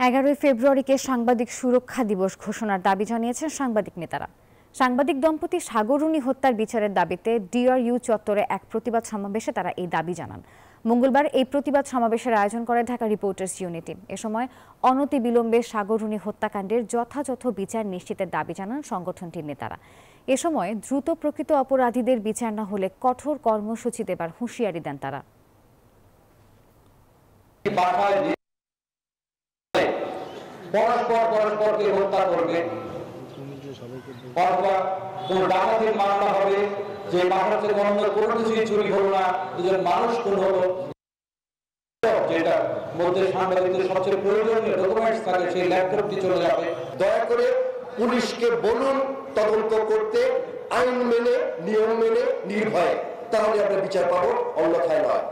11 ফেব্রুয়ারিকে সাংবাদিক সুরক্ষা দিবস ঘোষণার দাবি জানিয়েছেন সাংবাদিক নেতারা। সাংবাদিক দম্পতি সাগররুনি হত্যার বিচারের দাবিতে ডিআরইউ চত্বরে এক প্রতিবাদ সমাবেশে তারা এই দাবি জানান। মঙ্গলবার এই প্রতিবাদ সমাবেশের আয়োজন করে ঢাকা রিপোর্টার্স ইউনিটি। এ সময় অনতিবিলম্বে সাগররুনি হত্যাকাণ্ডের যথাযথ বিচার নিশ্চিতের দাবি জানান সংগঠনটির নেতারা। এ সময় দ্রুত প্রকৃত অপরাধীদের বিচার না হলে কঠোর কর্মসূচি দেবার হুঁশিয়ারি দেন তারা। পরস্পরকে হত্যা করবে অথবা কোন ডাকাতির মামলা হবে যে মামলা থেকে অন্য কোনো কিছুই চুরি হলো না, দুজন মানুষ খুন হলো, যেটা মধ্যে সাংবাদিকদের সবচেয়ে প্রয়োজনীয় ডকুমেন্টস থাকে সেই ল্যাপটপটি চলে যাবে। দয়া করে পুলিশকে বলুন তদন্ত করতে, আইন মেনে নিয়ম মেনে নির্ভয়ে, তাহলে আমরা বিচার পাবো, অন্যথায় নয়।